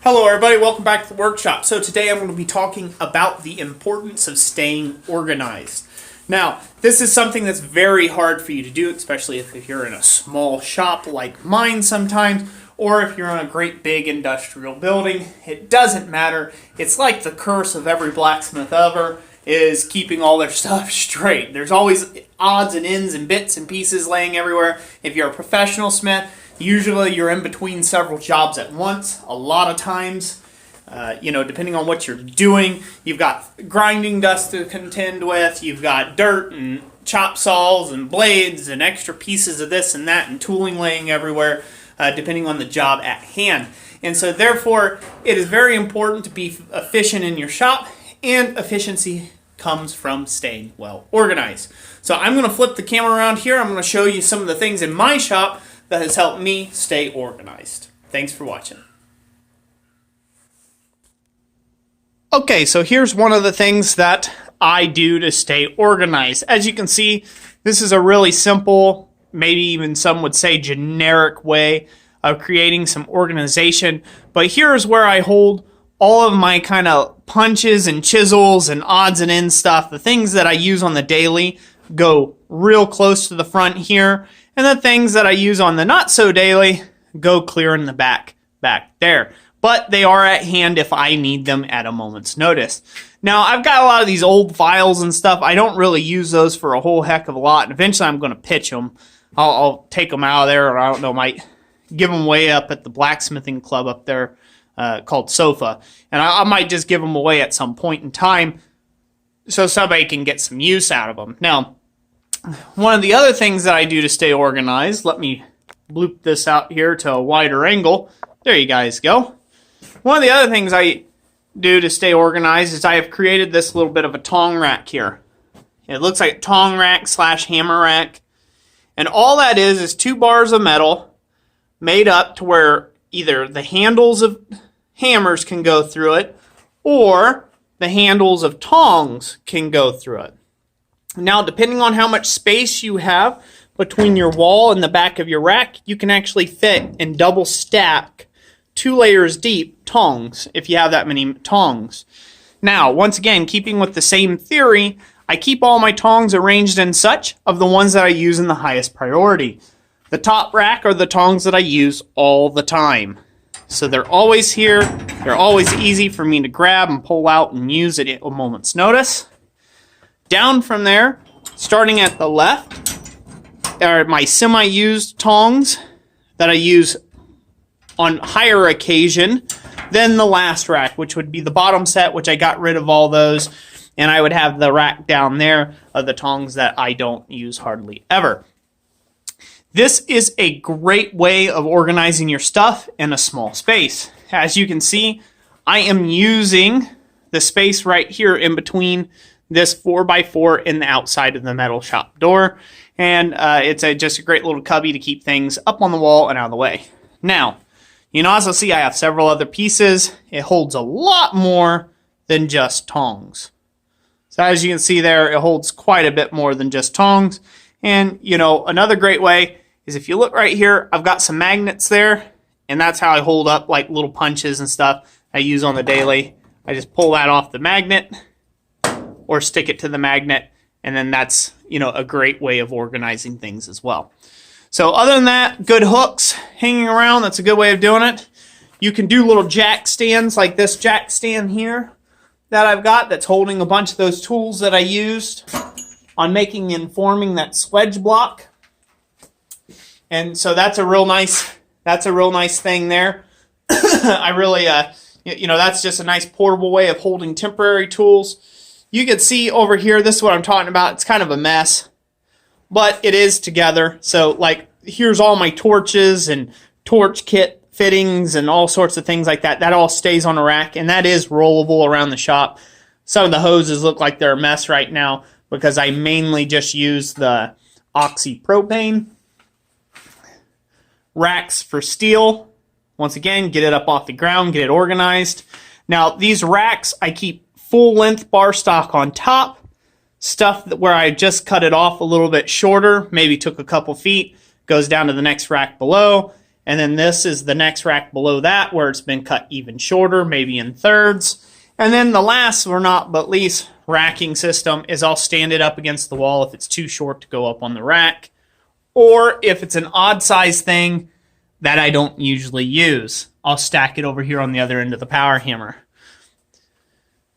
Hello everybody, welcome back to the workshop. So today I'm going to be talking about the importance of staying organized. Now, this is something that's very hard for you to do, especially if you're in a small shop like mine sometimes, or if you're in a great big industrial building. It doesn't matter. It's like the curse of every blacksmith ever, is keeping all their stuff straight. There's always odds and ends and bits and pieces laying everywhere. If you're a professional smith, usually you're in between several jobs at once. A lot of times, depending on what you're doing, you've got grinding dust to contend with, you've got dirt and chop saws and blades and extra pieces of this and that and tooling laying everywhere, depending on the job at hand. And so therefore, it is very important to be efficient in your shop, and efficiency comes from staying well organized. So I'm going to flip the camera around here. I'm going to show you some of the things in my shop that has helped me stay organized. Thanks for watching. Okay, so here's one of the things that I do to stay organized. As you can see, this is a really simple, maybe even some would say generic way of creating some organization. But here's where I hold all of my kind of punches and chisels and odds and ends stuff. The things that I use on the daily go real close to the front here. And the things that I use on the not so daily go clear in the back there. But they are at hand if I need them at a moment's notice. Now, I've got a lot of these old files and stuff. I don't really use those for a whole heck of a lot. And eventually I'm going to pitch them. I'll take them out of there, or I don't know, might give them away up at the blacksmithing club up there called Sofa. And I might just give them away at some point in time so somebody can get some use out of them. Now, one of the other things that I do to stay organized, let me bloop this out here to a wider angle. There you guys go. One of the other things I do to stay organized is I have created this little bit of a Tong Rack here. It looks like a Tong Rack / hammer rack. And all that is 2 bars of metal made up to where either the handles of hammers can go through it or the handles of tongs can go through it. Now, depending on how much space you have between your wall and the back of your rack, you can actually fit and double stack 2 layers deep tongs if you have that many tongs. Now, once again, keeping with the same theory, I keep all my tongs arranged in such of the ones that I use in the highest priority. The top rack are the tongs that I use all the time. So they're always here. They're always easy for me to grab and pull out and use at a moment's notice. Down from there, starting at the left, are my semi-used tongs that I use on higher occasion than the last rack, which would be the bottom set, which I got rid of all those, and I would have the rack down there of the tongs that I don't use hardly ever. This is a great way of organizing your stuff in a small space. As you can see, I am using the space right here in between this 4x4 in the outside of the metal shop door. And it's just a great little cubby to keep things up on the wall and out of the way. Now, you can also see I have several other pieces. It holds a lot more than just tongs. So as you can see there, it holds quite a bit more than just tongs. And, another great way is if you look right here, I've got some magnets there. And that's how I hold up like little punches and stuff I use on the daily. I just pull that off the magnet or stick it to the magnet, and then that's, a great way of organizing things as well. So other than that, good hooks hanging around, that's a good way of doing it. You can do little jack stands like this jack stand here that I've got that's holding a bunch of those tools that I used on making and forming that sledge block. And so that's a real nice thing there. I really, that's just a nice portable way of holding temporary tools. You can see over here, this is what I'm talking about. It's kind of a mess, but it is together. So like, here's all my torches and torch kit fittings and all sorts of things like that. That all stays on a rack, and that is rollable around the shop. Some of the hoses look like they're a mess right now because I mainly just use the oxypropane. Racks for steel. Once again, get it up off the ground, get it organized. Now, these racks, I keep full-length bar stock on top. Stuff where I just cut it off a little bit shorter, maybe took a couple feet, goes down to the next rack below. And then this is the next rack below that where it's been cut even shorter, maybe in thirds. And then the last, or not but least, racking system is I'll stand it up against the wall if it's too short to go up on the rack. Or if it's an odd size thing that I don't usually use, I'll stack it over here on the other end of the power hammer.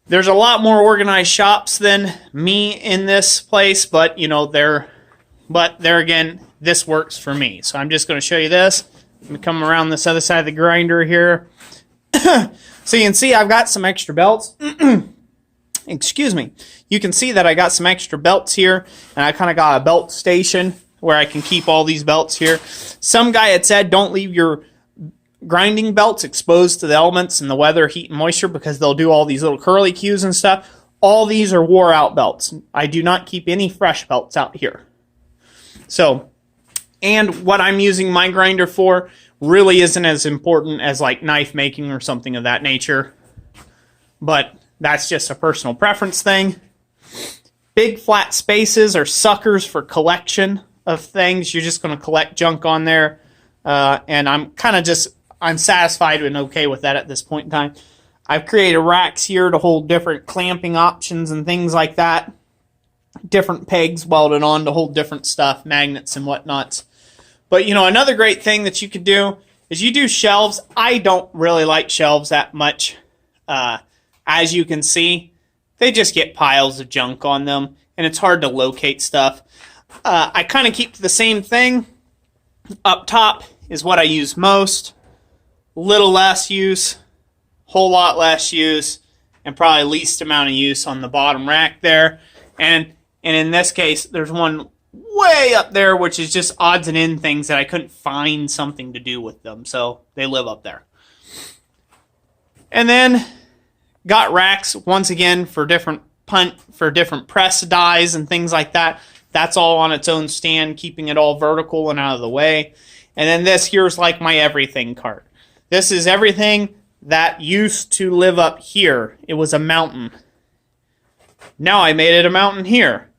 There's a lot more organized shops than me in this place, but there again, this works for me. So I'm just going to show you this. I'm going to come around this other side of the grinder here. So you can see I've got some extra belts. Excuse me. You can see that I got some extra belts here, and I kind of got a belt station where I can keep all these belts here. Some guy had said don't leave your grinding belts exposed to the elements and the weather, heat, and moisture because they'll do all these little curly cues and stuff. All these are wore out belts. I do not keep any fresh belts out here. So, and what I'm using my grinder for really isn't as important as like knife making or something of that nature. But that's just a personal preference thing. Big flat spaces are suckers for collection of things. You're just going to collect junk on there. And I'm satisfied and okay with that at this point in time. I've created racks here to hold different clamping options and things like that. Different pegs welded on to hold different stuff, magnets and whatnots. But another great thing that you could do is you do shelves. I don't really like shelves that much. As you can see, they just get piles of junk on them, and it's hard to locate stuff. I kind of keep the same thing. Up top is what I use most. Little less use, whole lot less use, and probably least amount of use on the bottom rack there. And in this case, there's one way up there, which is just odds and end things that I couldn't find something to do with them, so they live up there. And then got racks once again for different press dies and things like that. That's all on its own stand, keeping it all vertical and out of the way. And then this here's like my everything cart. This is everything that used to live up here. It was a mountain. Now I made it a mountain here.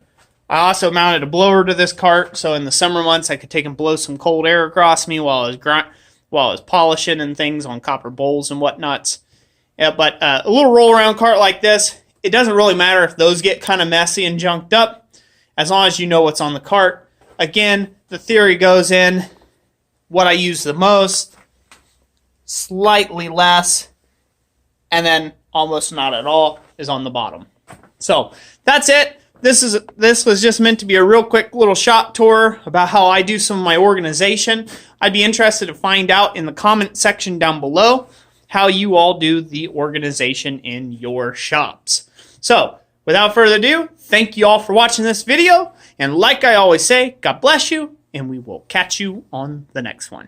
I also mounted a blower to this cart, so in the summer months I could take and blow some cold air across me while I was polishing and things on copper bowls and whatnots. Yeah, but a little roll around cart like this, it doesn't really matter if those get kind of messy and junked up, as long as you know what's on the cart. Again, the theory goes in what I use the most, slightly less, and then almost not at all is on the bottom. So that's it. This was just meant to be a real quick little shop tour about how I do some of my organization. I'd be interested to find out in the comment section down below how you all do the organization in your shops. So without further ado, thank you all for watching this video. And like I always say, God bless you, and we will catch you on the next one.